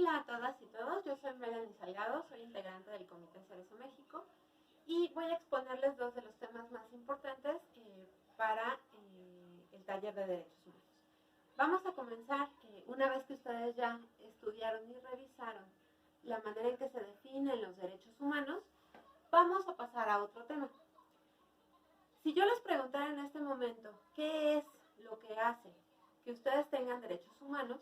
Hola a todas y todos, yo soy Melanie Salgado, soy integrante del Comité Cerezo México y voy a exponerles dos de los temas más importantes para el taller de Derechos Humanos. Vamos a comenzar, una vez que ustedes ya estudiaron y revisaron la manera en que se definen los derechos humanos, vamos a pasar a otro tema. Si yo les preguntara en este momento qué es lo que hace que ustedes tengan derechos humanos,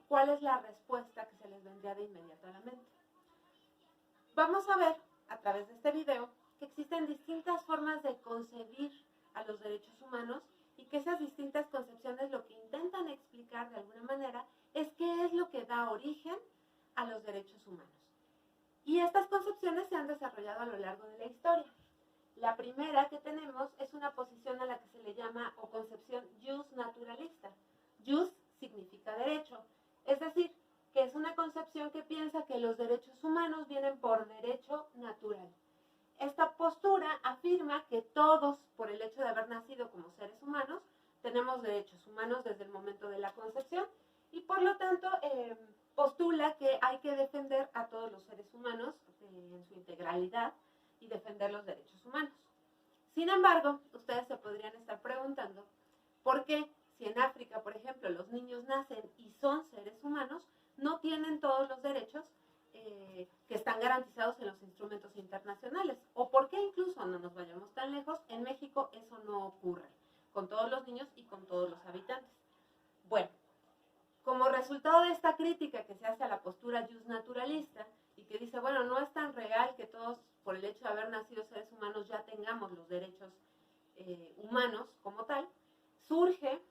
¿cuál es la respuesta que se les vendría de inmediato a la mente? Vamos a ver, a través de este video, que existen distintas formas de concebir a los derechos humanos y que esas distintas concepciones lo que intentan explicar de alguna manera es qué es lo que da origen a los derechos humanos. Y estas concepciones se han desarrollado a lo largo de la historia. La primera que tenemos es una posición a la que se le llama o concepción jus naturalista. Jus significa derecho, es decir, que es una concepción que piensa que los derechos humanos vienen por derecho natural. Esta postura afirma que todos, por el hecho de haber nacido como seres humanos, tenemos derechos humanos desde el momento de la concepción y por lo tanto postula que hay que defender a todos los seres humanos en su integralidad y defender los derechos humanos. Sin embargo, ustedes se podrían estar preguntando por qué, si en África, por ejemplo, los niños nacen y son seres humanos, no tienen todos los derechos que están garantizados en los instrumentos internacionales. O por qué incluso, no nos vayamos tan lejos, en México eso no ocurre con todos los niños y con todos los habitantes. Bueno, como resultado de esta crítica que se hace a la postura jus naturalista y que dice, bueno, no es tan real que todos, por el hecho de haber nacido seres humanos, ya tengamos los derechos humanos como tal, surge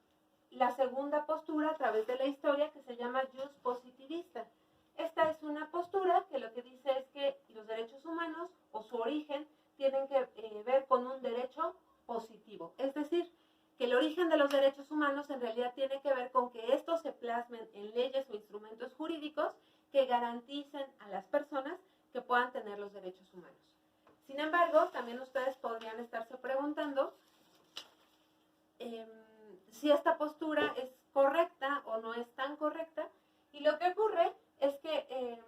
la segunda postura a través de la historia que se llama jus positivista. Esta es una postura que lo que dice es que los derechos humanos o su origen tienen que ver con un derecho positivo. Es decir, que el origen de los derechos humanos en realidad tiene que ver con que estos se plasmen en leyes o instrumentos jurídicos que garanticen a las personas que puedan tener los derechos humanos. Sin embargo, también ustedes podrían estarse preguntando si esta postura es correcta o no es tan correcta, y lo que ocurre es que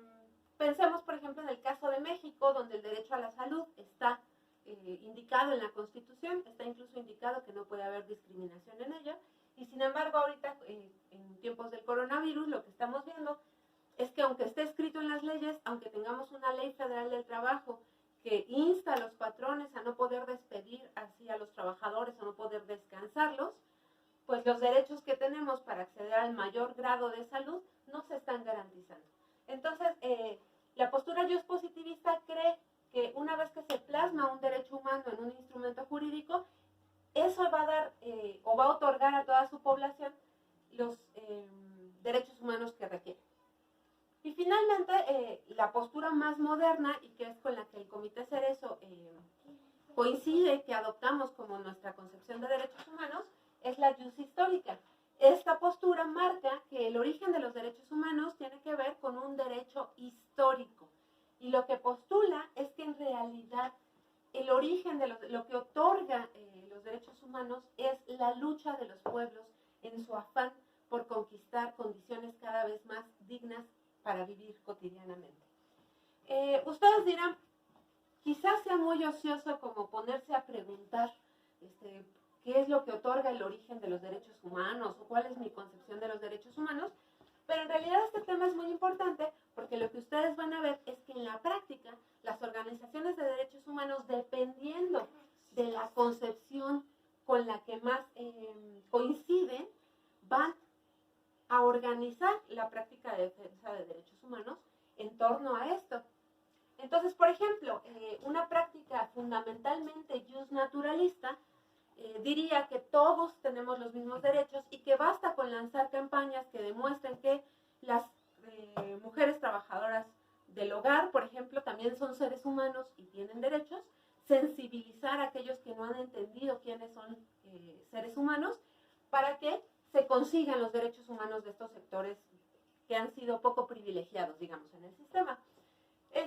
pensemos, por ejemplo, en el caso de México, donde el derecho a la salud está indicado en la Constitución, está incluso indicado que no puede haber discriminación en ella, y sin embargo ahorita en tiempos del coronavirus lo que estamos viendo es que aunque esté escrito en las leyes, aunque tengamos una ley federal del trabajo que insta a los patrones a no poder despedir así a los trabajadores o no poder descansarlos, pues los derechos que tenemos para acceder al mayor grado de salud no se están garantizando. Entonces, la postura jus positivista cree que una vez que se plasma un derecho humano en un instrumento jurídico, eso va a dar o va a otorgar a toda su población los derechos humanos que requieren. Y finalmente, la postura más moderna, y que es con la que el Comité Cerezo coincide, que adoptamos como nuestra concepción de derechos humanos, es la jus histórica. Esta postura marca que el origen de los derechos humanos tiene que ver con un derecho histórico. Y lo que postula es que en realidad el origen de lo que otorga los derechos humanos es la lucha de los pueblos en su afán por conquistar condiciones cada vez más dignas para vivir cotidianamente. Ustedes dirán, quizás sea muy ocioso como ponerse a preguntar qué es lo que otorga el origen de los derechos humanos o cuál es mi concepción de los derechos humanos, pero en realidad este tema es muy importante porque lo que ustedes van a ver es que en la práctica las organizaciones de derechos humanos, dependiendo de la concepción con la que más coinciden, van a organizar la práctica de defensa de derechos humanos en torno a esto. Entonces, por ejemplo, una práctica fundamentalmente jus naturalista diría que todos tenemos los mismos derechos y que basta con lanzar campañas que demuestren que las mujeres trabajadoras del hogar, por ejemplo, también son seres humanos y tienen derechos, sensibilizar a aquellos que no han entendido quiénes son seres humanos para que se consigan los derechos humanos de estos sectores que han sido poco privilegiados, digamos, en el sistema.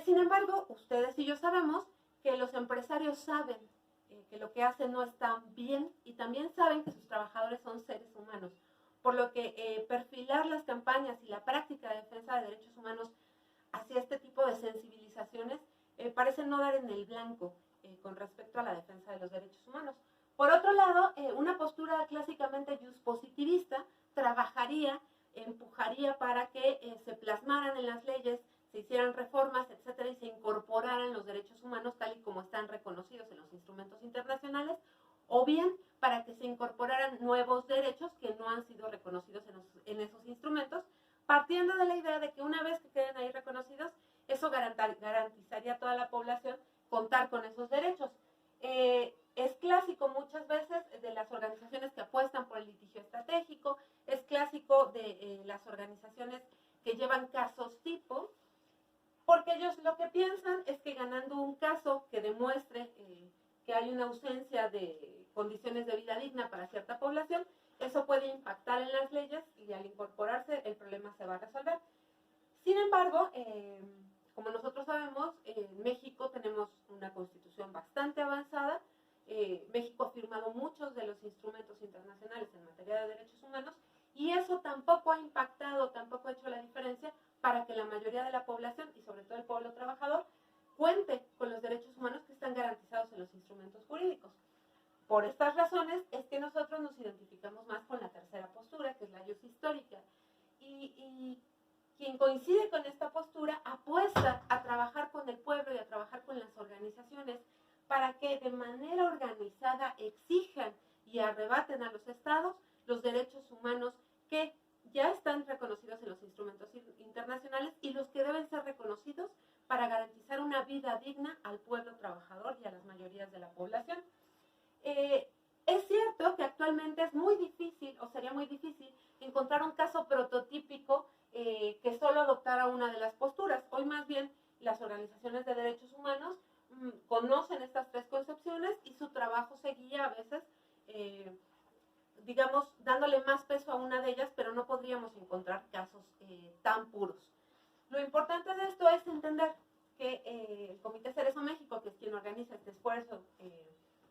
Sin embargo, ustedes y yo sabemos que los empresarios saben que lo que hacen no está bien y también saben que sus trabajadores son seres humanos, por lo que perfilar las campañas y la práctica de defensa de derechos humanos hacia este tipo de sensibilizaciones parecen no dar en el blanco con respecto a la defensa de los derechos humanos. Por otro lado, una postura clásicamente positivista trabajaría, empujaría para que se plasmaran en las leyes, se hicieran reformas, etcétera, y se incorporaran los derechos humanos tal y como están reconocidos en los instrumentos internacionales, o bien para que se incorporaran nuevos derechos que no han sido reconocidos en esos instrumentos, partiendo de la idea de que una vez que queden ahí reconocidos, eso garantizaría a toda la población contar con esos derechos. Es clásico muchas veces de las organizaciones que apuestan por el litigio estratégico, es clásico de las organizaciones que llevan casos tipo, porque ellos lo que piensan es que ganando un caso que demuestre que hay una ausencia de condiciones de vida digna para cierta población, eso puede impactar en las leyes y al incorporarse el problema se va a resolver. Sin embargo, como nosotros sabemos, en México tenemos una constitución bastante avanzada. México ha firmado muchos de los instrumentos internacionales en materia de derechos humanos y eso tampoco ha impactado, tampoco ha hecho la diferencia para que la mayoría de la población y sobre todo el pueblo trabajador cuente con los derechos humanos que están garantizados en los instrumentos jurídicos. Por estas razones es que nosotros nos identificamos más con la tercera postura, que es la jus histórica. Y quien coincide con esta postura apuesta a trabajar con el pueblo y a trabajar con las organizaciones para que de manera organizada exijan y arrebaten a los estados los derechos humanos que ya están reconocidos en los instrumentos internacionales y los que deben ser reconocidos para garantizar una vida digna al pueblo trabajador y a las mayorías de la población. Es cierto que actualmente es muy difícil, o sería muy difícil, encontrar un caso prototípico que solo adoptara una de las posturas. Hoy más bien las organizaciones de derechos humanos conocen estas tres concepciones y su trabajo se guía a veces, digamos, dándole más peso a una de ellas, pero no podríamos encontrar casos tan puros. Lo importante de esto es entender que el Comité Cerezo México, que es quien organiza este esfuerzo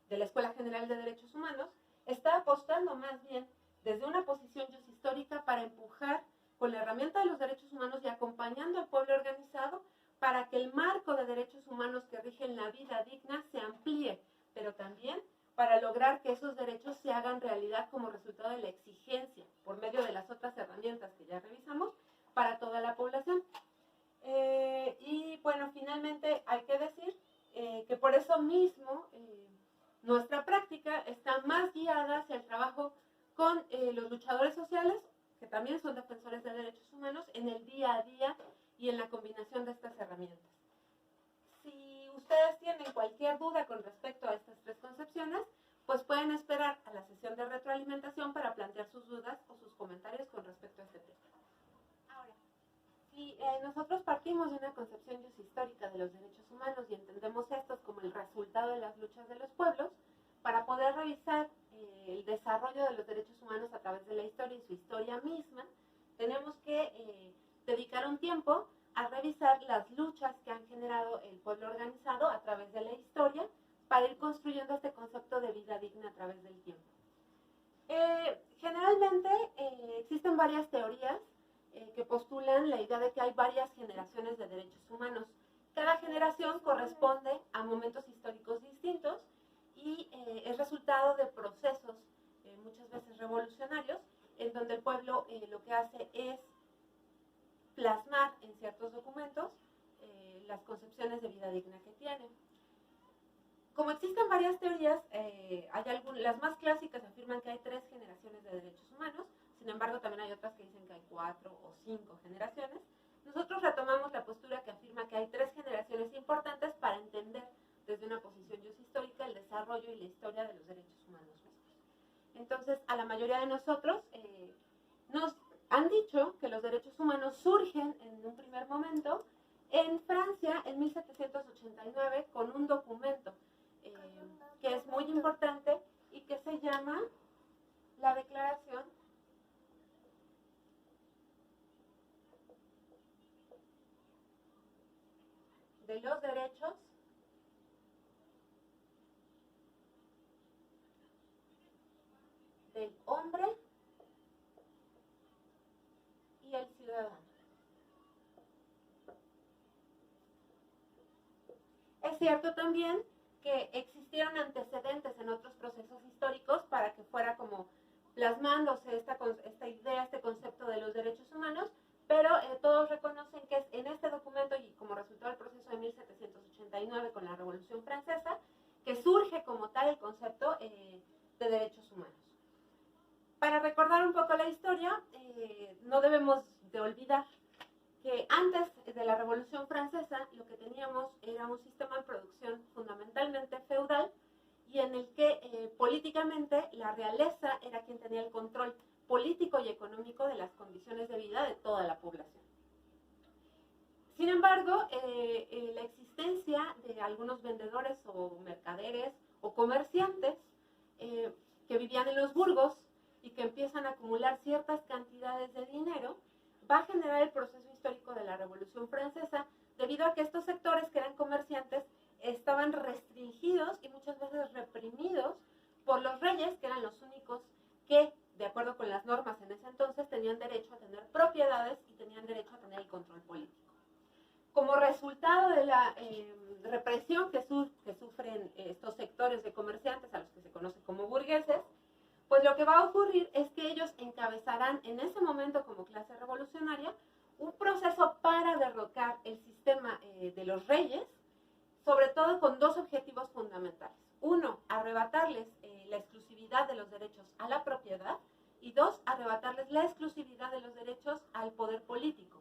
de la Escuela General de Derechos Humanos, está apostando más bien desde una posición histórica para empujar con la herramienta de los derechos humanos y acompañando al pueblo organizado para que el marco de derechos humanos que rigen la vida digna se amplíe, pero también para lograr que esos derechos se hagan realidad como resultado de la exigencia, por medio de las otras herramientas que ya revisamos, para toda la población. Y bueno, finalmente hay que decir que por eso mismo nuestra práctica está más guiada hacia el trabajo con los luchadores sociales, que también son defensores de derechos humanos, en el día a día y en la combinación de estas herramientas. Si ustedes tienen cualquier duda con respecto a estas tres concepciones, pues pueden esperar a la sesión de retroalimentación para plantear sus dudas o sus comentarios con respecto a este tema. Ahora, si nosotros partimos de una concepción histórica de los derechos humanos y entendemos estos como el resultado de las luchas de los pueblos, para poder revisar el desarrollo de los derechos humanos a través de la historia y su historia misma, tenemos que dedicar un tiempo a revisar las luchas que han generado el pueblo organizado a través de la historia para ir construyendo este concepto de vida digna a través del tiempo. Generalmente existen varias teorías que postulan la idea de que hay varias generaciones de derechos humanos. Cada generación corresponde a momentos históricos distintos y es resultado de procesos muchas veces revolucionarios en donde el pueblo lo que hace es plasmar en ciertos documentos las concepciones de vida digna que tiene. Como existen varias teorías, las más clásicas afirman que hay 3 generaciones de derechos humanos, sin embargo también hay otras que dicen que hay 4 o 5 generaciones. Nosotros retomamos la postura que afirma que hay 3 generaciones importantes para entender desde una posición histórica el desarrollo y la historia de los derechos humanos mismos. Entonces, a la mayoría de nosotros nos han dicho que los derechos humanos surgen en un primer momento en Francia en 1789 con un documento que es muy importante y que se llama la Declaración de los Derechos del Hombre y el Ciudadano. Es cierto también que existieron antecedentes en otros procesos históricos para que fuera como plasmándose esta idea, este concepto de los derechos humanos, pero todos reconocen que es en este documento y como resultado del proceso de 1789 con la Revolución Francesa, que surge como tal el concepto de derechos humanos. Para recordar un poco la historia, no debemos de olvidar que antes de la Revolución Francesa lo que teníamos era un sistema de producción fundamentalmente feudal y en el que políticamente la realeza era quien tenía el control político y económico de las condiciones de vida de toda la población. Sin embargo, la existencia de algunos vendedores o mercaderes o comerciantes que vivían en los burgos y que empiezan a acumular ciertas cantidades de dinero, va a generar el proceso histórico de la Revolución Francesa, debido a que estos sectores que eran comerciantes estaban restringidos y muchas veces reprimidos por los reyes, que eran los únicos que, de acuerdo con las normas en ese entonces, tenían derecho a tener propiedades y tenían derecho a tener el control político. Como resultado de la represión que sufren estos sectores de comerciantes, a los que se conoce como burgueses, pues lo que va a ocurrir es que ellos encabezarán en ese momento como clase revolucionaria un proceso para derrocar el sistema de los reyes, sobre todo con dos objetivos fundamentales. Uno, arrebatarles la exclusividad de los derechos a la propiedad y dos, arrebatarles la exclusividad de los derechos al poder político.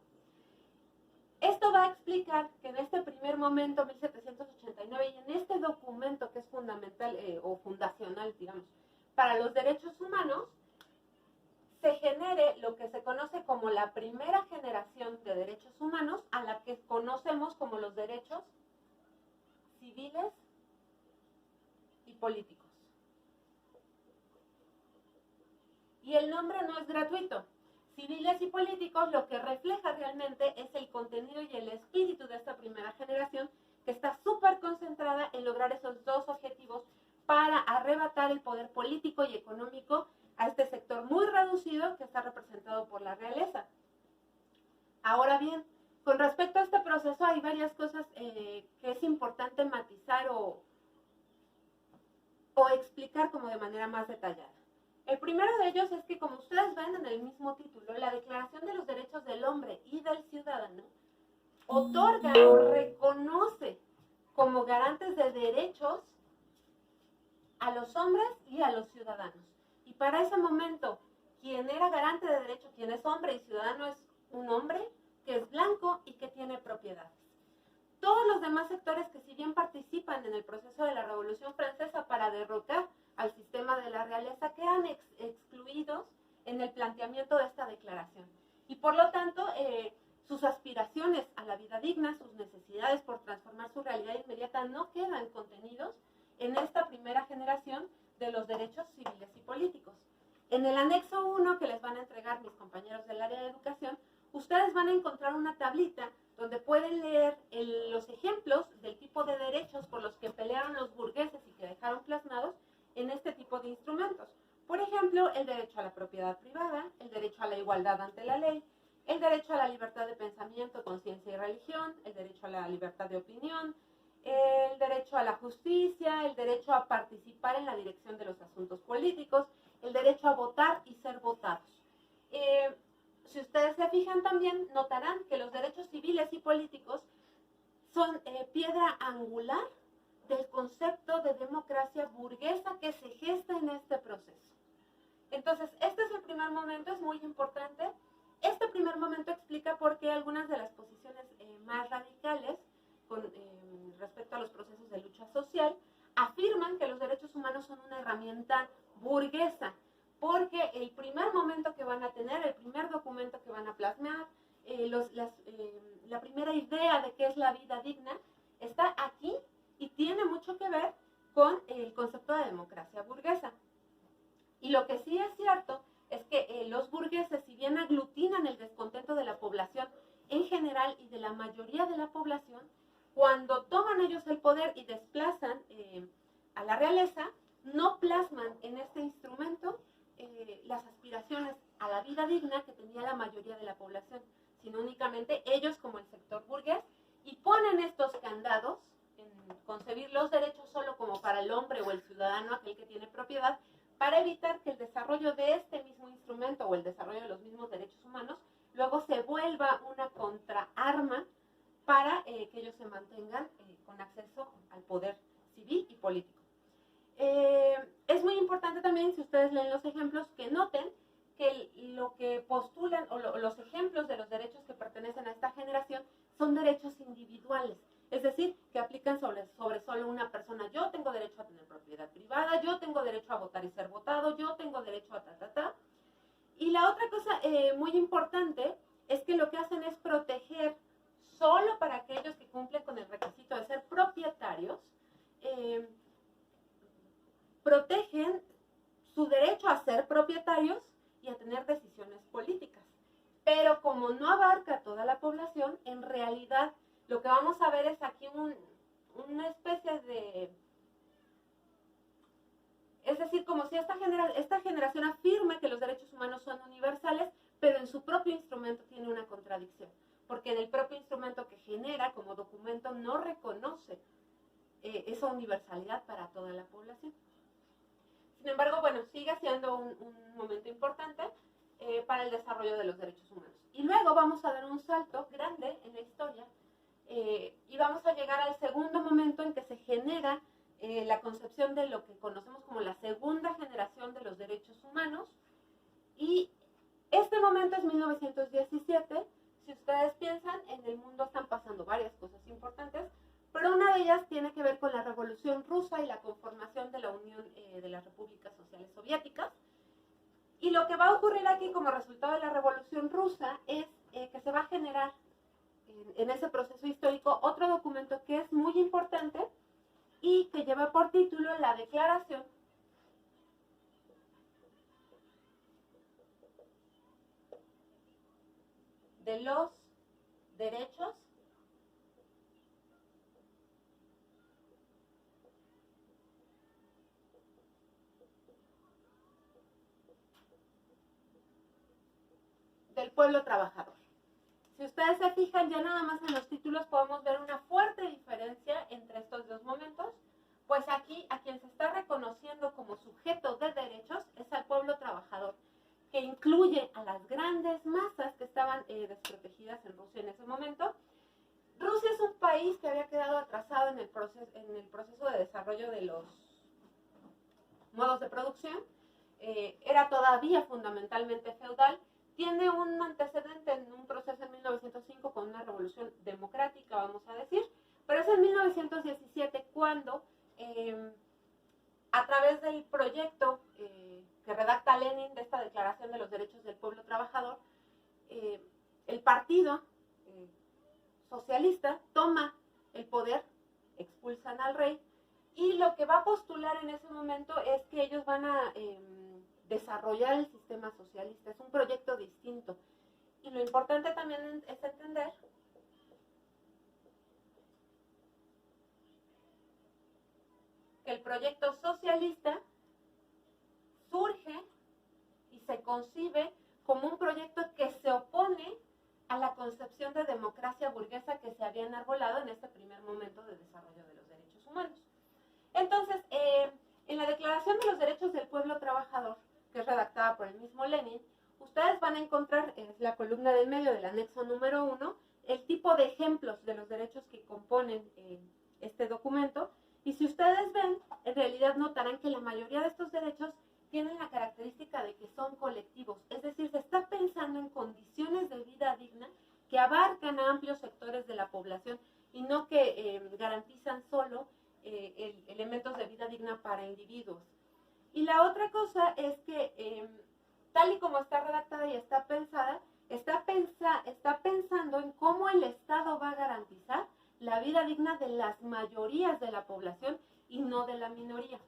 Esto va a explicar que en este primer momento, 1789, y en este documento que es fundamental o fundacional, digamos, para los derechos humanos, se genere lo que se conoce como la primera generación de derechos humanos, a la que conocemos como los derechos civiles y políticos. Y el nombre no es gratuito. Civiles y políticos lo que refleja realmente es el contenido y el espíritu de esta primera generación, que está súper concentrada en lograr esos dos objetivos para arrebatar el poder político y económico a este sector muy reducido que está representado por la realeza. Ahora bien, con respecto a este proceso hay varias cosas que es importante matizar o explicar como de manera más detallada. El primero de ellos es que, como ustedes ven en el mismo título, la Declaración de los Derechos del Hombre y del Ciudadano otorga o reconoce como garantes de derechos a los hombres y a los ciudadanos. Y para ese momento, quien era garante de derechos, quien es hombre y ciudadano, es un hombre que es blanco y que tiene propiedades. Todos los demás sectores que si bien participan en el proceso de la Revolución Francesa para derrocar al sistema de la realeza, quedan excluidos en el planteamiento de esta declaración. Y por lo tanto, sus aspiraciones a la vida digna, sus necesidades por transformar su realidad inmediata no quedan contenidos en esta primera generación de los derechos civiles y políticos. En el anexo 1 que les van a entregar mis compañeros del área de educación, ustedes van a encontrar una tablita donde pueden leer los ejemplos del tipo de derechos por los que pelearon los burgueses y que dejaron plasmados en este tipo de instrumentos. Por ejemplo, el derecho a la propiedad privada, el derecho a la igualdad ante la ley, el derecho a la libertad de pensamiento, conciencia y religión, el derecho a la libertad de opinión, el derecho a la justicia, el derecho a participar en la dirección de los asuntos políticos, el derecho a votar y ser votados. Si ustedes se fijan también, notarán que los derechos civiles y políticos son piedra angular del concepto de democracia burguesa que se gesta en este proceso. Entonces, este es el primer momento, es muy importante. Este primer momento explica por qué algunas de las posiciones más radicales con respecto a los procesos de lucha social afirman que los derechos humanos son una herramienta burguesa, porque el primer momento que van a tener, el primer documento que van a plasmar, la primera idea de qué es la vida digna, está aquí y tiene mucho que ver con el concepto de democracia burguesa. Y lo que sí es cierto es que los burgueses, si bien aglutinan el descontento de la población en general y de la mayoría de la población, cuando toman ellos el poder y desplazan a la realeza, no plasman en este instrumento las aspiraciones a la vida digna que tenía la mayoría de la población, sino únicamente ellos como el sector burgués, y ponen estos candados en concebir los derechos solo como para el hombre o el ciudadano, aquel que tiene propiedad, para evitar que el desarrollo de este mismo instrumento o el desarrollo de los mismos derechos humanos luego se vuelva una contraarma para que ellos se mantengan con acceso al poder civil y político. Es muy importante también, si ustedes leen los ejemplos, que noten que lo que postulan o los ejemplos de los derechos que pertenecen a esta generación son derechos individuales, es decir, que aplican sobre solo una persona. Yo tengo derecho a tener propiedad privada, yo tengo derecho a votar y ser votado, yo tengo derecho a ta. Y la otra cosa muy importante es que lo que hacen es proteger solo para aquellos que cumplen con el requisito de ser propietarios, protegen su derecho a ser propietarios y a tener decisiones políticas. Pero como no abarca toda la población, en realidad lo que vamos a ver es aquí una especie de... Es decir, como si esta generación afirma que los derechos humanos son universales, pero en su propio instrumento tiene una contradicción, porque en el propio instrumento que genera como documento no reconoce esa universalidad para toda la población. Sin embargo, bueno, sigue siendo un momento importante para el desarrollo de los derechos humanos. Y luego vamos a dar un salto grande en la historia y vamos a llegar al segundo momento en que se genera la concepción de lo que conocemos como la segunda generación de los derechos humanos. Y este momento es 1917. Si ustedes piensan, en el mundo están pasando varias cosas importantes, pero una de ellas tiene que ver con la Revolución Rusa y la conformación de la Unión de las Repúblicas Sociales Soviéticas. Y lo que va a ocurrir aquí como resultado de la Revolución Rusa es que se va a generar en ese proceso histórico otro documento que es muy importante y que lleva por título la Declaración de los Derechos del pueblo trabajador. Si ustedes se fijan, ya nada más en los títulos podemos ver una fuerte diferencia entre estos dos momentos, pues aquí a quien se está reconociendo como sujeto de derechos es al pueblo trabajador, que incluye a las grandes masas que estaban desprotegidas en Rusia en ese momento. Rusia es un país que había quedado atrasado en el proceso de desarrollo de los modos de producción, era todavía fundamentalmente feudal. Tiene un antecedente en un proceso en 1905 con una revolución democrática, vamos a decir, pero es en 1917 cuando, a través del proyecto que redacta Lenin de esta Declaración de los Derechos del Pueblo Trabajador, el partido socialista toma el poder, expulsan al rey, y lo que va a postular en ese momento es que ellos van a desarrollar el sistema socialista. Es un proyecto distinto. Y lo importante también es entender que el proyecto socialista surge y se concibe como un proyecto que se opone a la concepción de democracia burguesa que se había enarbolado en este primer momento de desarrollo de los derechos humanos. Entonces, en la Declaración de los Derechos del Pueblo Trabajador, que es redactada por el mismo Lenin, ustedes van a encontrar en la columna del medio del anexo número 1 el tipo de ejemplos de los derechos que componen este documento. Y si ustedes ven, en realidad notarán que la mayoría de estos derechos tienen la característica de que son colectivos, es decir, se está pensando en condiciones de vida digna que abarcan a amplios sectores de la población y no que garantizan solo elementos de vida digna para individuos. Y la otra cosa es que, tal y como está redactada y está pensada, está pensando en cómo el Estado va a garantizar la vida digna de las mayorías de la población y no de la minoría.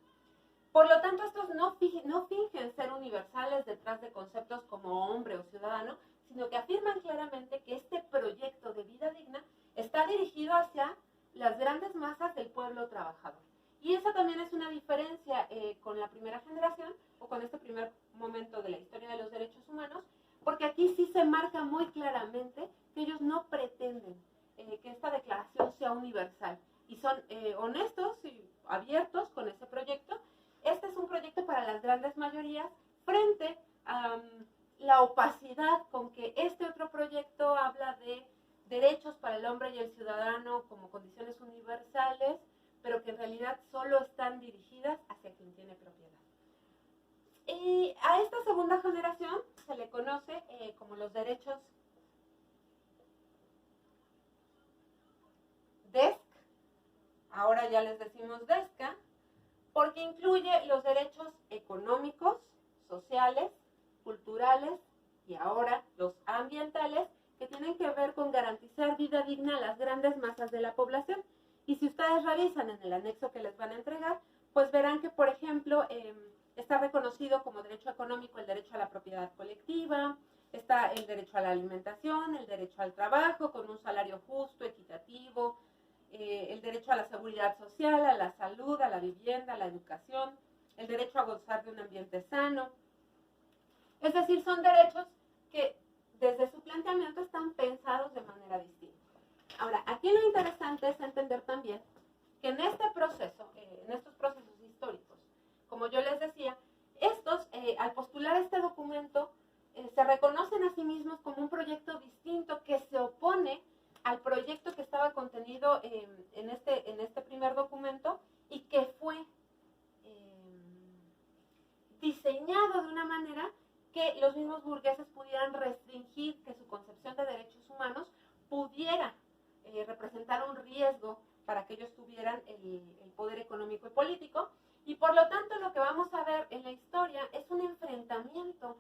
Por lo tanto, estos no fingen ser universales detrás de conceptos como hombre o ciudadano, sino que afirman claramente que este proyecto de vida digna está dirigido hacia las grandes masas del pueblo trabajador. Y esa también es una diferencia con la primera generación o con este primer momento de la historia de los derechos humanos, porque aquí sí se marca muy claramente que ellos no pretenden que esta declaración sea universal. y son honestos y abiertos con ese proyecto. Este es un proyecto para las grandes mayorías frente a la opacidad con que este otro proyecto habla de derechos para el hombre y el ciudadano como condiciones universales, pero que en realidad solo están dirigidas hacia quien tiene propiedad. Y a esta segunda generación se le conoce como los derechos DESC, ahora ya les decimos DESCA, porque incluye los derechos económicos, sociales, culturales y ahora los ambientales, que tienen que ver con garantizar vida digna a las grandes masas de la población. Y si ustedes revisan en el anexo que les van a entregar, pues verán que, por ejemplo, está reconocido como derecho económico el derecho a la propiedad colectiva, está el derecho a la alimentación, el derecho al trabajo con un salario justo, equitativo, el derecho a la seguridad social, a la salud, a la vivienda, a la educación, el derecho a gozar de un ambiente sano. Es decir, son derechos que desde su planteamiento están pensados de manera distinta. Ahora, aquí lo interesante es entender también que en este proceso, en estos procesos históricos, como yo les decía, estos, al postular este documento, se reconocen a sí mismos como un proyecto distinto que se opone al proyecto que estaba contenido en este primer documento y que fue diseñado de una manera que los mismos burgueses pudieran restringir que su concepción de derechos humanos pudiera representar un riesgo para que ellos tuvieran el poder económico y político. Y por lo tanto lo que vamos a ver en la historia es un enfrentamiento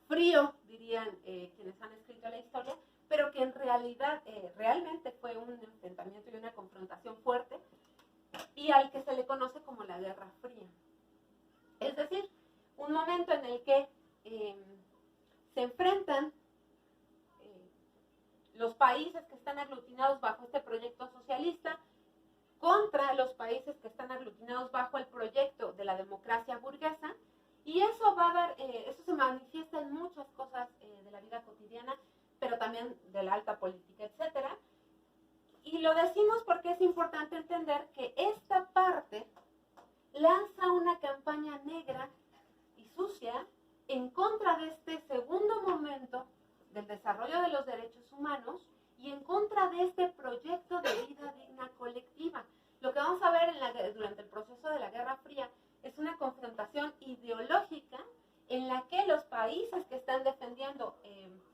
frío, dirían quienes han escrito la historia, pero que en realidad realmente fue un enfrentamiento y una confrontación fuerte, y al que se le conoce como la Guerra Fría. Es decir, un momento en el que se enfrentan los países que están aglutinados bajo este proyecto socialista contra los países que están aglutinados bajo el proyecto de la democracia burguesa, y eso va a dar, eso se manifiesta en muchas cosas de la vida cotidiana, pero también de la alta política, etcétera. Y lo decimos porque es importante entender que esta parte lanza una campaña negra y sucia en contra de este segundo momento del desarrollo de los derechos humanos y en contra de este proyecto de vida digna colectiva. Lo que vamos a ver durante el proceso de la Guerra Fría es una confrontación ideológica en la que los países que están defendiendo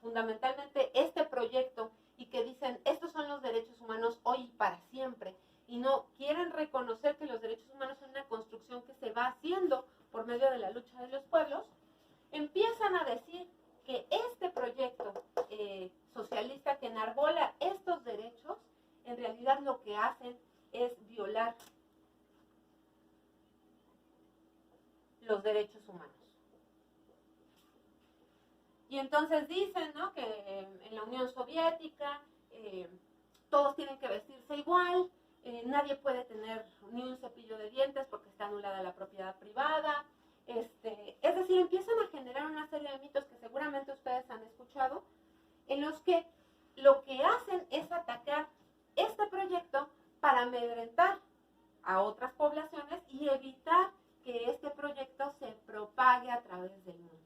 fundamentalmente este proyecto y que dicen estos son los derechos humanos hoy y para siempre, y no quieren reconocer que los derechos humanos son una construcción que se va haciendo por medio de la lucha de los pueblos, empiezan a decir que este proyecto socialista que enarbola estos derechos, en realidad lo que hacen es violar los derechos humanos. Y entonces dicen, ¿no?, que en la Unión Soviética todos tienen que vestirse igual, nadie puede tener ni un cepillo de dientes porque está anulada la propiedad privada. Es decir, empiezan a generar una serie de mitos que seguramente ustedes han escuchado, en los que lo que hacen es atacar este proyecto para amedrentar a otras poblaciones y evitar que este proyecto se propague a través del mundo.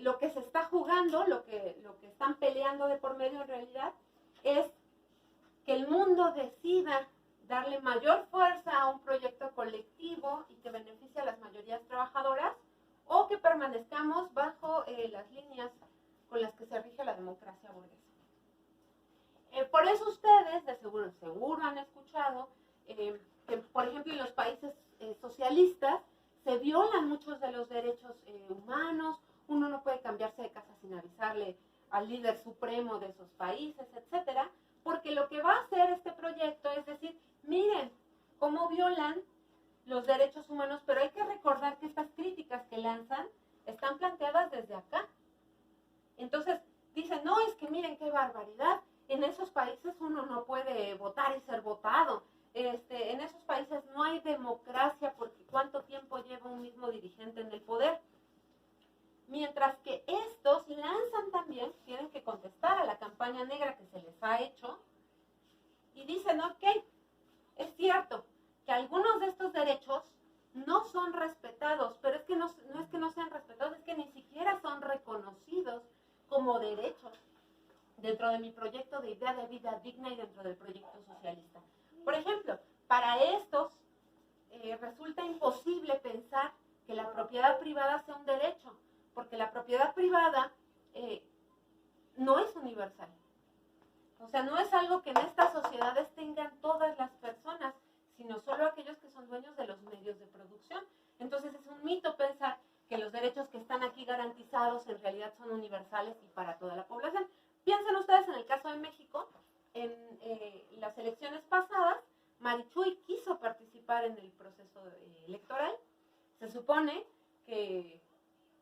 Lo que se está jugando, lo que están peleando de por medio en realidad, es que el mundo decida darle mayor fuerza a un proyecto colectivo y que beneficie a las mayorías trabajadoras, o que permanezcamos bajo las líneas con las que se rige la democracia burguesa. Por eso ustedes, de seguro han escuchado que, por ejemplo, en los países socialistas se violan muchos de los derechos humanos. Uno no puede cambiarse de casa sin avisarle al líder supremo de esos países, etcétera, porque lo que va a hacer este proyecto es decir, miren cómo violan los derechos humanos, pero hay que recordar que estas críticas que lanzan están planteadas desde acá. Entonces dicen, no, es que miren qué barbaridad, en esos países uno no puede votar y ser votado, en esos países no hay democracia porque cuánto tiempo lleva un mismo dirigente en el poder. Mientras que estos lanzan también, tienen que contestar a la campaña negra que se les ha hecho, y dicen, ok, es cierto que algunos de estos derechos no son respetados, pero es que no es que no sean respetados, es que ni siquiera son reconocidos como derechos dentro de mi proyecto de idea de vida digna y dentro del proyecto socialista. Por ejemplo, para estos resulta imposible pensar que la propiedad privada sea un derecho, porque la propiedad privada no es universal. O sea, no es algo que en estas sociedades tengan todas las personas, sino solo aquellos que son dueños de los medios de producción. Entonces es un mito pensar que los derechos que están aquí garantizados en realidad son universales y para toda la población. Piensen ustedes en el caso de México, en las elecciones pasadas, Marichuy quiso participar en el proceso electoral. Se supone que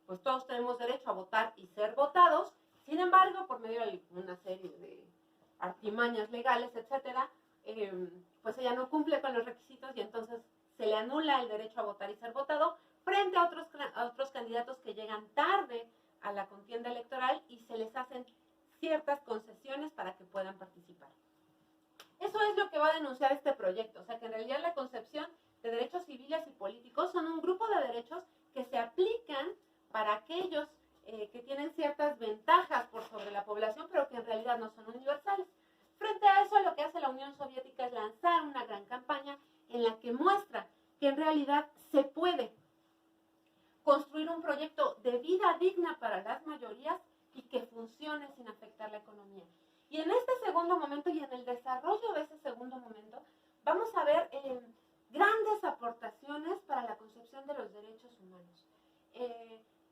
pues todos tenemos derecho a votar y ser votados, sin embargo, por medio de una serie de artimañas legales, etcétera, pues ella no cumple con los requisitos y entonces se le anula el derecho a votar y ser votado frente a otros candidatos que llegan tarde a la contienda electoral y se les hacen ciertas concesiones para que puedan participar. Eso es lo que va a denunciar este proyecto, o sea que en realidad la concepción de derechos civiles y políticos son un grupo de derechos que se aplican para aquellos que tienen ciertas ventajas por sobre la población, pero que en realidad no son universales. Frente a eso, lo que hace la Unión Soviética es lanzar una gran campaña en la que muestra que en realidad se puede construir un proyecto de vida digna para las mayorías y que funcione sin afectar la economía. Y en este segundo momento y en el desarrollo de ese segundo momento, vamos a ver grandes aportaciones para la concepción de los derechos humanos.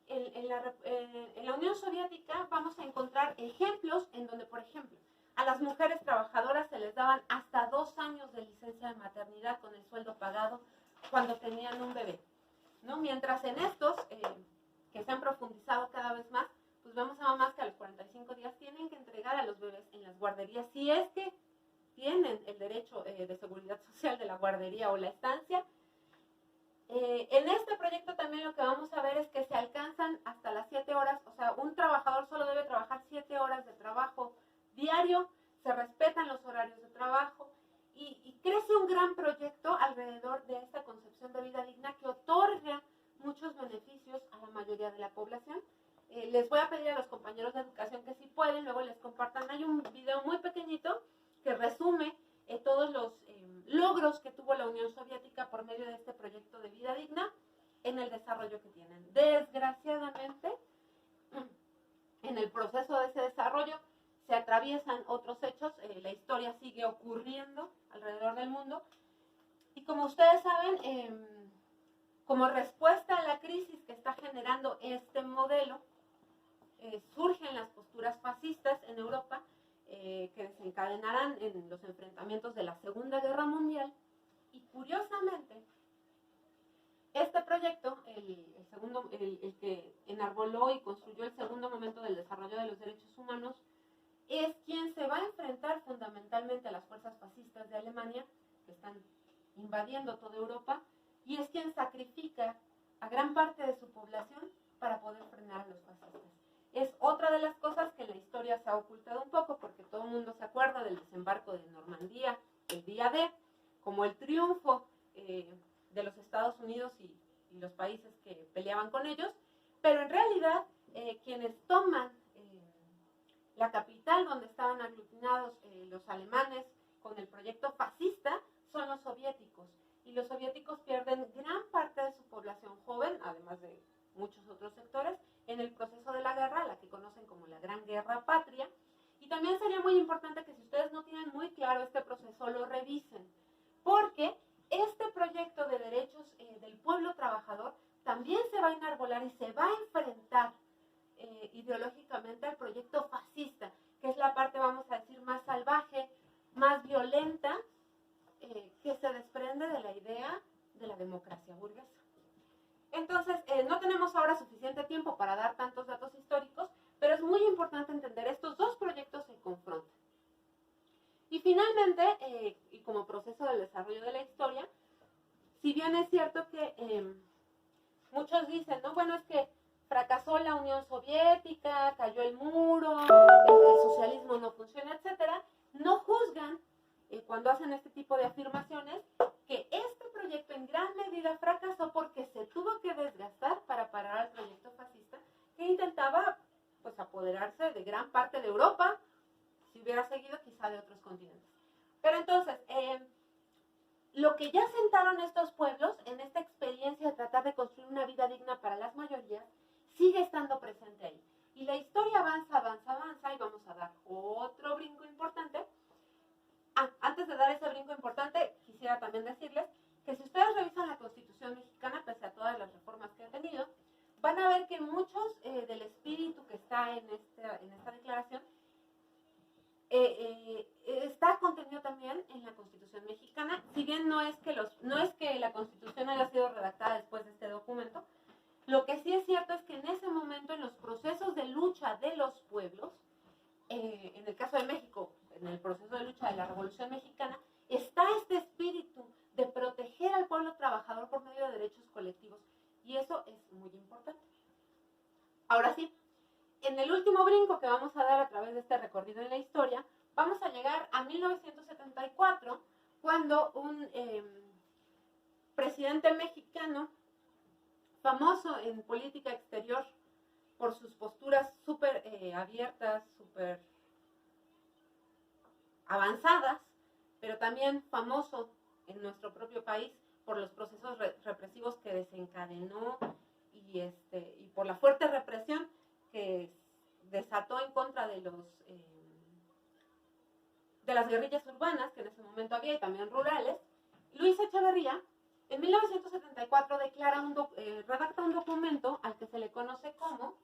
En la Unión Soviética vamos a encontrar ejemplos en donde, por ejemplo, a las mujeres trabajadoras se les daban hasta 2 años de licencia de maternidad con el sueldo pagado cuando tenían un bebé, ¿no? Mientras en estos, que se han profundizado cada vez más, pues vemos a mamás que a los 45 días tienen que entregar a los bebés en las guarderías, si es que tienen el derecho de seguridad social de la guardería o la estancia. En este proyecto también lo que vamos a ver es que se alcanzan hasta las 7 horas, o sea, un trabajador solo debe trabajar 7 horas de trabajo diario, se respetan los horarios de trabajo y crece un gran proyecto alrededor de esta concepción de vida digna que otorga muchos beneficios a la mayoría de la población. Les voy a pedir a los compañeros de educación que si pueden, luego les compartan. Hay un video muy pequeñito que resume todos los logros que tuvo la Unión Soviética por medio de este proyecto de vida digna en el desarrollo que tienen. Desgraciadamente, en el proceso de ese desarrollo se atraviesan otros hechos, la historia sigue ocurriendo alrededor del mundo y como ustedes saben, como respuesta a la crisis que está generando este modelo, surgen las posturas fascistas en Europa que desencadenarán en los enfrentamientos de la Segunda Guerra Mundial y curiosamente este proyecto, el que enarboló y construyó el segundo momento del desarrollo de los derechos humanos, es quien se va a enfrentar fundamentalmente a las fuerzas fascistas de Alemania que están invadiendo toda Europa y es quien sacrifica a gran parte de su población para poder frenar a los fascistas. Es otra de las cosas que en la historia se ha ocultado un poco porque todo el mundo se acuerda del desembarco de Normandía el día D como el triunfo de los Estados Unidos y los países que peleaban con ellos, pero en realidad quienes toman la capital donde estaban aglutinados los alemanes con el proyecto fascista son los soviéticos y los soviéticos pierden gran parte de su población joven, además de muchos otros sectores, en el proceso de la guerra, la que conocen como la Gran Guerra Patria. Y también sería muy importante que si ustedes no tienen muy claro este proceso, lo revisen, porque este proyecto de derechos del pueblo trabajador también se va a enarbolar y se va a enfrentar ideológicamente al proyecto fascista, que es la parte, vamos a decir, más salvaje, más violenta, que se desprende de la idea de la democracia burguesa. Entonces, no tenemos ahora suficiente tiempo para dar tantos datos históricos, pero es muy importante entender, estos dos proyectos se confrontan. Y finalmente, y como proceso del desarrollo de la historia, si bien es cierto que muchos dicen, no, bueno, es que fracasó la Unión Soviética, cayó el muro, el socialismo no funciona, etcétera, no juzgan cuando hacen este tipo de afirmaciones, que este proyecto en gran medida fracasó porque se tuvo que desgastar para parar al proyecto fascista que intentaba pues apoderarse de gran parte de Europa, si hubiera seguido quizá de otros continentes. Pero entonces, lo que ya sentaron estos pueblos en esta experiencia de tratar de construir una vida digna para las mayorías, sigue estando presente ahí. Y la historia avanza, avanza, avanza, y vamos a dar otro brinco importante. Antes de dar ese brinco importante, quisiera también decirles que si ustedes revisan la Constitución mexicana, pese a todas las reformas que ha tenido, van a ver que muchos del espíritu que está en esta declaración está contenido también en la Constitución mexicana, si bien no es que la Constitución haya sido redactada después de este documento. Lo que sí es cierto es que en ese momento, en los procesos de lucha de los pueblos, en el caso de México, en el proceso de lucha de la Revolución Mexicana, está este espíritu de proteger al pueblo trabajador por medio de derechos colectivos, y eso es muy importante. Ahora sí, en el último brinco que vamos a dar a través de este recorrido en la historia, vamos a llegar a 1974, cuando un presidente mexicano, famoso en política exterior por sus posturas súper abiertas, súper avanzadas, pero también famoso en nuestro propio país por los procesos represivos que desencadenó y por la fuerte represión que desató en contra de las guerrillas urbanas que en ese momento había y también rurales. Luis Echeverría en 1974 redacta un documento al que se le conoce como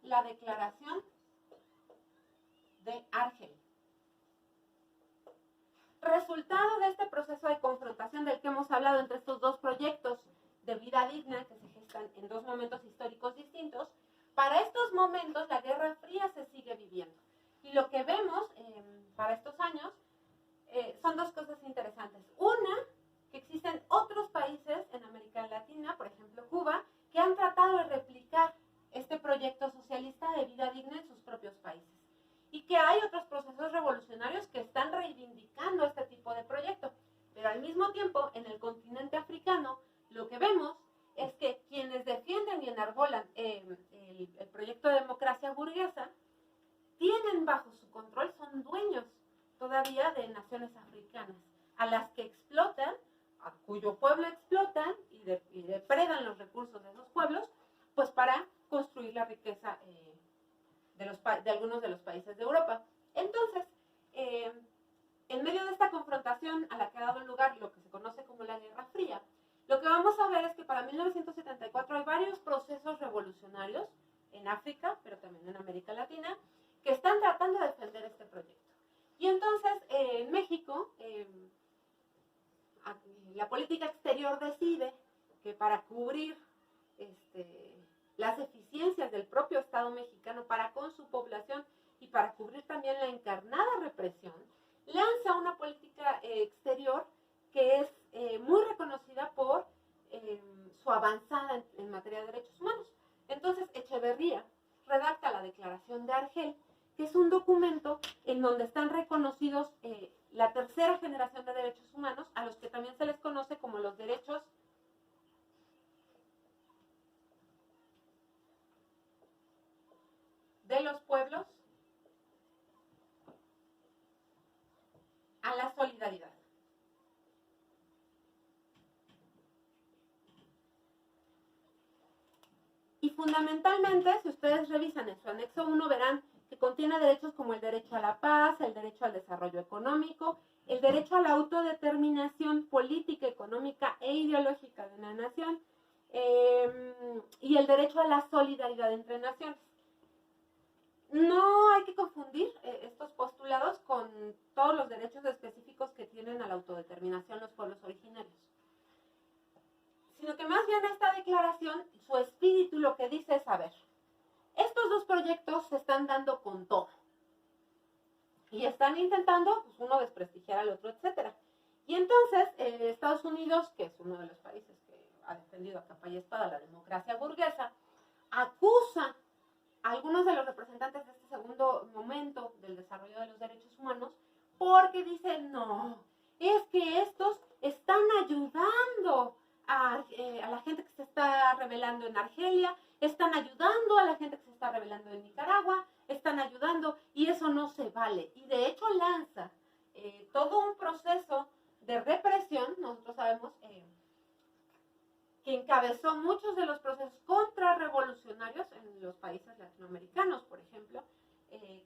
la Declaración de Argel. Resultado de este proceso de confrontación del que hemos hablado entre estos dos proyectos de vida digna que se gestan en dos momentos históricos distintos, para estos momentos la Guerra Fría se sigue viviendo. Y lo que vemos para estos años son dos cosas interesantes. Una, que existen otros países en América Latina, por ejemplo Cuba, que han tratado de replicar este proyecto socialista de vida digna en sus propios países. Y que hay otros procesos revolucionarios que están reivindicando este tipo de proyecto. Pero al mismo tiempo, en el continente africano, lo que vemos es que quienes defienden y enarbolan el proyecto de democracia burguesa tienen bajo su control, son dueños todavía de naciones africanas, a las que explotan, a cuyo pueblo explotan y depredan los recursos de esos pueblos, pues para construir la riqueza de algunos de los países de Europa. Entonces, en medio de esta confrontación a la que ha dado lugar lo que se conoce como la Guerra Fría, lo que vamos a ver es que para 1974 hay varios procesos revolucionarios en África, pero también en América Latina, que están tratando de defender este proyecto. Y entonces, en México, la política exterior decide que para cubrir las eficiencias del propio Estado mexicano para con su población y para cubrir también la encarnada represión, lanza una política exterior que es muy reconocida por su avanzada en materia de derechos humanos. Entonces, Echeverría redacta la Declaración de Argel, que es un documento en donde están reconocidos la tercera generación de derechos humanos, a los que también se les conoce como los derechos de los pueblos a la solidaridad. Y fundamentalmente, si ustedes revisan en su anexo 1, verán que contiene derechos como el derecho a la paz, el derecho al desarrollo económico, el derecho a la autodeterminación política, económica e ideológica de una nación, y el derecho a la solidaridad entre naciones. No hay que confundir estos postulados con todos los derechos específicos que tienen a la autodeterminación los pueblos originarios, sino que más bien esta declaración, su espíritu lo que dice es, a ver, estos dos proyectos se están dando con todo y están intentando, pues, uno desprestigiar al otro, etcétera. Y entonces Estados Unidos, que es uno de los países que ha defendido a capa y espada la democracia burguesa, acusa algunos de los representantes de este segundo momento del desarrollo de los derechos humanos, porque dicen, no, es que estos están ayudando a la gente que se está rebelando en Argelia, están ayudando a la gente que se está rebelando en Nicaragua, están ayudando, y eso no se vale. Y de hecho lanza todo un proceso de represión, nosotros sabemos que encabezó muchos de los procesos contrarrevolucionarios en los países latinoamericanos, por ejemplo.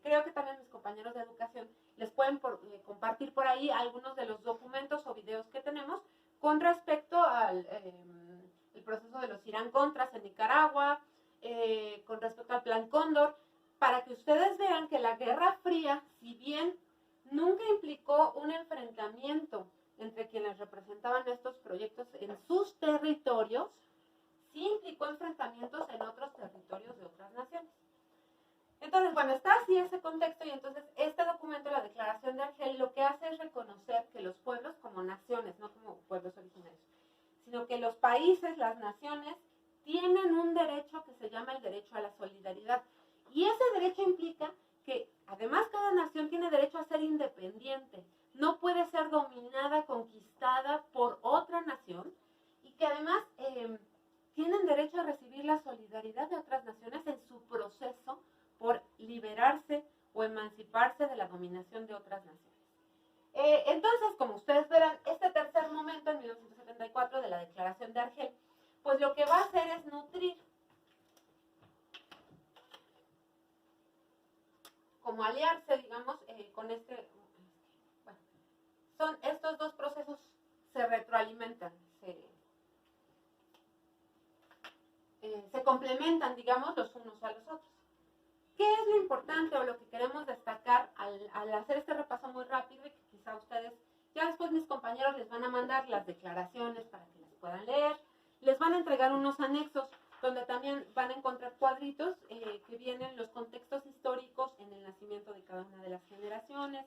Creo que también mis compañeros de educación les pueden compartir por ahí algunos de los documentos o videos que tenemos con respecto al el proceso de los Irán Contras en Nicaragua, con respecto al Plan Cóndor, para que ustedes vean que la Guerra Fría, si bien nunca implicó un enfrentamiento entre quienes representaban estos proyectos en sus territorios, sí implicó enfrentamientos en otros territorios de otras naciones. Entonces, bueno, está así ese contexto, y entonces este documento, la Declaración de Argel, lo que hace es reconocer que los pueblos como naciones, no como pueblos originarios, sino que los países, las naciones, tienen un derecho que se llama el derecho a la solidaridad. Y ese derecho implica que además cada nación tiene derecho a ser independiente, no puede ser dominada, conquistada por otra nación, y que además tienen derecho a recibir la solidaridad de otras naciones en su proceso por liberarse o emanciparse de la dominación de otras naciones. Entonces, como ustedes verán, este tercer momento en 1974 de la Declaración de Argel, pues lo que va a hacer es nutrir, como aliarse, digamos, con son estos dos procesos, se retroalimentan, se complementan, digamos, los unos a los otros. ¿Qué es lo importante o lo que queremos destacar al hacer este repaso muy rápido, y que quizá ustedes, ya después mis compañeros les van a mandar las declaraciones para que las puedan leer, les van a entregar unos anexos donde también van a encontrar cuadritos que vienen los contextos históricos en el nacimiento de cada una de las generaciones,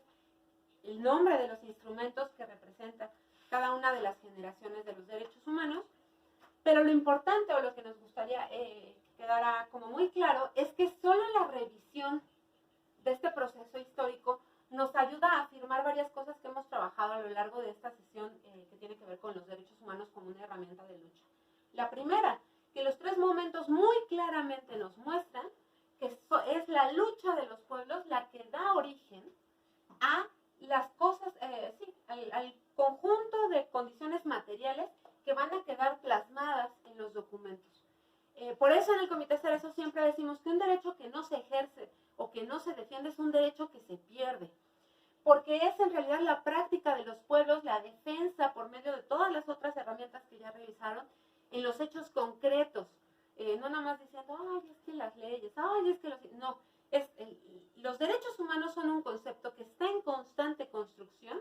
el nombre de los instrumentos que representa cada una de las generaciones de los derechos humanos, pero lo importante o lo que nos gustaría quedara como muy claro es que solo la revisión de este proceso histórico nos ayuda a afirmar varias cosas que hemos trabajado a lo largo de esta sesión que tiene que ver con los derechos humanos como una herramienta de lucha. La primera, que los tres momentos muy claramente nos muestran que es la lucha de los pueblos la que da origen a las cosas, al conjunto de condiciones materiales que van a quedar plasmadas en los documentos. Por eso en el Comité Cerezo siempre decimos que un derecho que no se ejerce o que no se defiende es un derecho que se pierde, porque es en realidad la práctica de los pueblos, la defensa por medio de todas las otras herramientas que ya revisaron en los hechos concretos, no nada más diciendo, ay, es que las leyes, ay, es que los... No, los derechos humanos son un concepto que está en constante construcción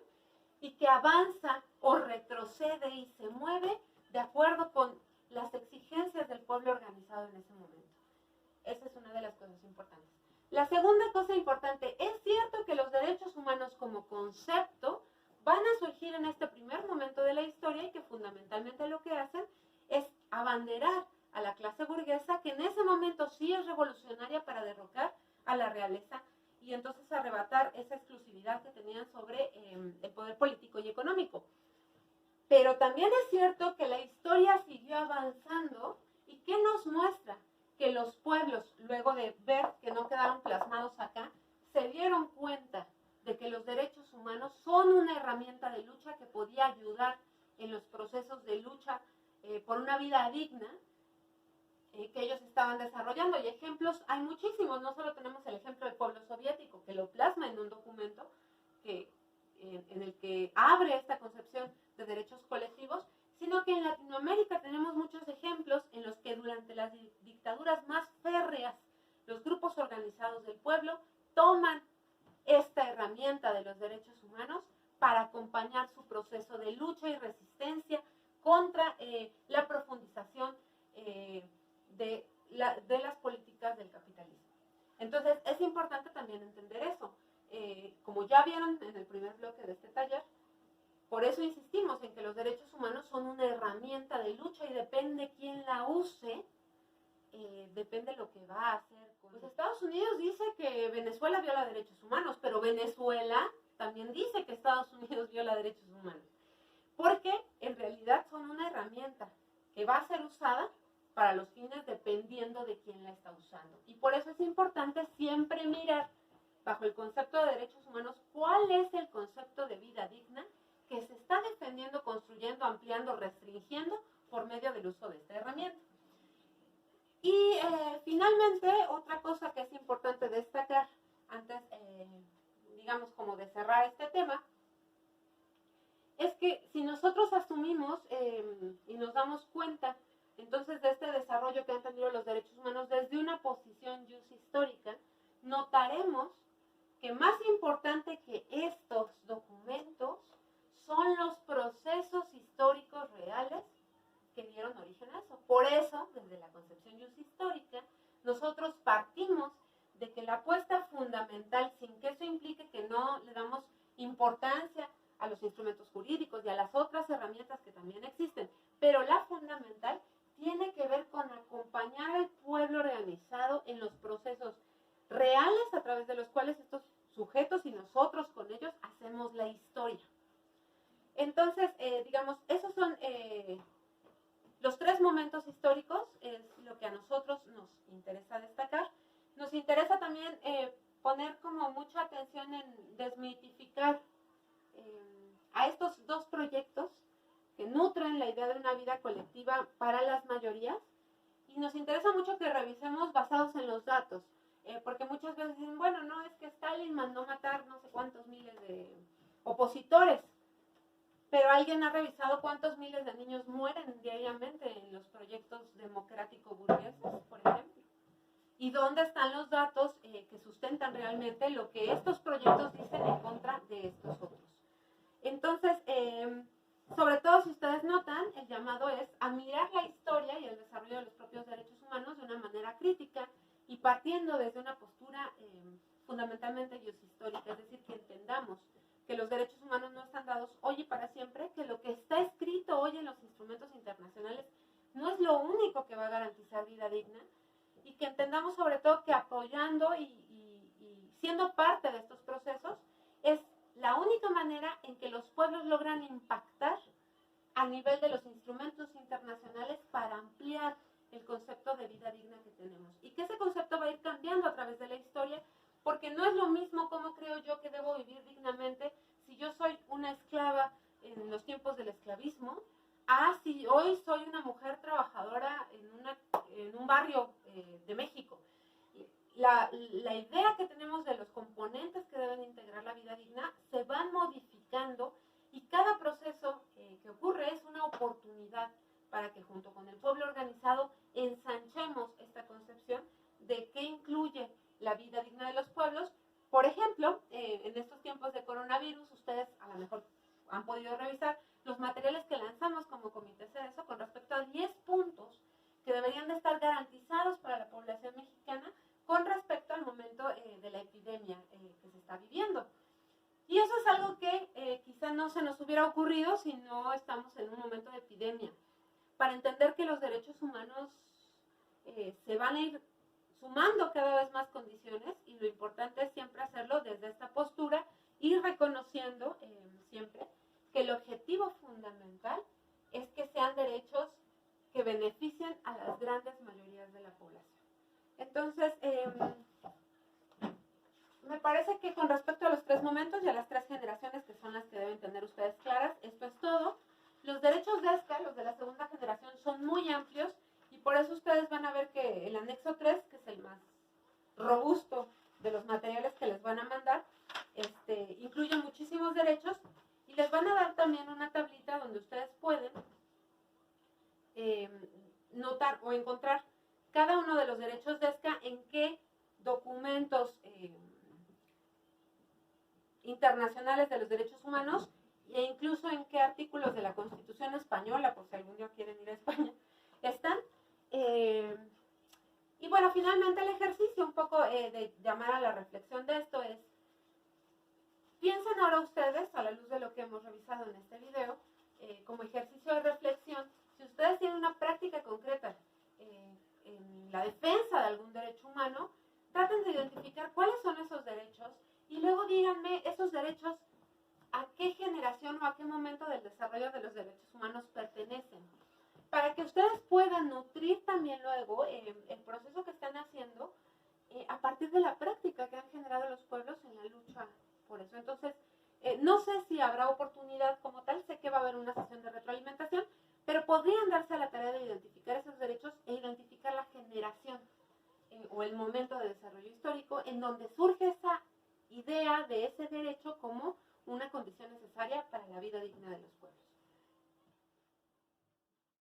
y que avanza o retrocede y se mueve de acuerdo con las exigencias del pueblo organizado en ese momento. Esa es una de las cosas importantes. La segunda cosa importante, es cierto que los derechos humanos como concepto van a surgir en este primer momento de la historia, y que fundamentalmente lo que hacen es abanderar a la clase burguesa, que en ese momento sí es revolucionaria, para derrocar a la realeza y entonces arrebatar esa exclusividad que tenían sobre el poder político y económico. Pero también es cierto que la historia siguió avanzando, y que nos muestra que los pueblos, luego de ver que no quedaron plasmados acá, se dieron cuenta de que los derechos humanos son una herramienta de lucha que podía ayudar en los procesos de lucha por una vida digna que ellos estaban desarrollando. Y ejemplos hay muchísimos, no solo tenemos el ejemplo del pueblo soviético, que lo plasma en un documento en el que abre esta concepción de derechos colectivos, sino que en Latinoamérica tenemos muchos ejemplos en los que durante las dictaduras más férreas, los grupos organizados del pueblo toman esta herramienta de los derechos humanos para acompañar su proceso de lucha y resistencia contra la profundización de las políticas del capitalismo. Entonces, es importante también entender eso. Como ya vieron en el primer bloque de este taller, por eso insistimos en que los derechos humanos son una herramienta de lucha, y depende quién la use, depende lo que va a hacer. Pues Estados Unidos dice que Venezuela viola derechos humanos, pero Venezuela también dice que Estados Unidos viola derechos humanos. Porque en realidad son una herramienta que va a ser usada para los fines dependiendo de quién la está usando. Y por eso es importante siempre mirar bajo el concepto de derechos humanos cuál es el concepto de vida digna que se está defendiendo, construyendo, ampliando, restringiendo por medio del uso de esta herramienta. Y finalmente, otra cosa que es importante destacar antes, digamos, como de cerrar este tema, es que si nosotros asumimos y nos damos cuenta entonces de este desarrollo que han tenido los derechos humanos desde una posición jus histórica, notaremos que más importante que estos documentos son los procesos históricos reales que dieron origen a eso. Por eso, desde la concepción jus histórica, nosotros partimos de que la apuesta fundamental, sin que eso implique que no le damos importancia a los instrumentos jurídicos y a las otras herramientas que también existen, pero la fundamental tiene que ver con acompañar al pueblo organizado en los procesos reales a través de los cuales estos sujetos y nosotros con ellos hacemos la historia. Entonces, digamos, esos son los tres momentos históricos, es lo que a nosotros nos interesa destacar. Nos interesa también poner como mucha atención en desmitificar a estos dos proyectos que nutren la idea de una vida colectiva para las mayorías, y nos interesa mucho que revisemos basados en los datos, porque muchas veces dicen, bueno, no, es que Stalin mandó matar no sé cuántos miles de opositores, pero alguien ha revisado cuántos miles de niños mueren diariamente en los proyectos democrático-burgueses, por ejemplo, y dónde están los datos que sustentan realmente lo que estos proyectos dicen en contra de estos otros. Entonces, sobre todo si ustedes notan, el llamado es a mirar la historia y el desarrollo de los propios derechos humanos de una manera crítica y partiendo desde una postura fundamentalmente histórica, es decir, que entendamos que los derechos humanos no están dados hoy y para siempre, que lo que está escrito hoy en los instrumentos internacionales no es lo único que va a garantizar vida digna, y que entendamos sobre todo que apoyando y siendo parte de estos procesos es la única manera en que los pueblos logran impactar a nivel de los instrumentos internacionales para ampliar el concepto de vida digna que tenemos. Y que ese concepto va a ir cambiando a través de la historia, porque no es lo mismo cómo creo yo que debo vivir dignamente si yo soy una esclava en los tiempos del esclavismo, a si hoy soy una mujer trabajadora en un barrio de México. La idea que tenemos de los componentes que deben integrar la vida digna se van modificando, y cada proceso que ocurre es una oportunidad para que junto con el pueblo organizado ensanchemos esta concepción de qué incluye la vida digna de los pueblos. Por ejemplo, en estos tiempos de coronavirus, ustedes a lo mejor han podido revisar los materiales que lanzamos como Comité Cerezo con respecto a 10 puntos que deberían de estar garantizados para la población mexicana con respecto al momento de la epidemia que se está viviendo. Y eso es algo que quizá no se nos hubiera ocurrido si no estamos en un momento de epidemia. Para entender que los derechos humanos se van a ir sumando cada vez más condiciones, y lo importante es siempre hacerlo desde esta postura y reconociendo siempre que el objetivo fundamental es que sean derechos que beneficien a las grandes mayorías de la población. Entonces, me parece que con respecto a los tres momentos y a las tres generaciones que son las que deben tener ustedes claras, esto es todo. Los derechos de ESCA, los de la segunda generación, son muy amplios, y por eso ustedes van a ver que el anexo 3, que es el más robusto de los materiales que les van a mandar, incluye muchísimos derechos, y les van a dar también una tablita donde ustedes pueden notar o encontrar cada uno de los derechos de ESCA en qué documentos internacionales de los derechos humanos, e incluso en qué artículos de la Constitución española, por si algún día quieren ir a España, están. Y bueno, finalmente el ejercicio un poco de llamar a la reflexión de esto es, piensen ahora ustedes, a la luz de lo que hemos revisado en este video, como ejercicio de reflexión, si ustedes tienen una práctica concreta en la Y luego díganme esos derechos, a qué generación o a qué momento del desarrollo de los derechos humanos pertenecen, para que ustedes puedan nutrir también luego el proceso que están haciendo a partir de la práctica que han generado los pueblos en la lucha por eso. Entonces, no sé si habrá oportunidad como tal, sé que va a haber una sesión de retroalimentación, pero podrían darse a la tarea de identificar esos derechos e identificar la generación o el momento de desarrollo histórico en donde surge esa idea de ese derecho como una condición necesaria para la vida digna de los pueblos.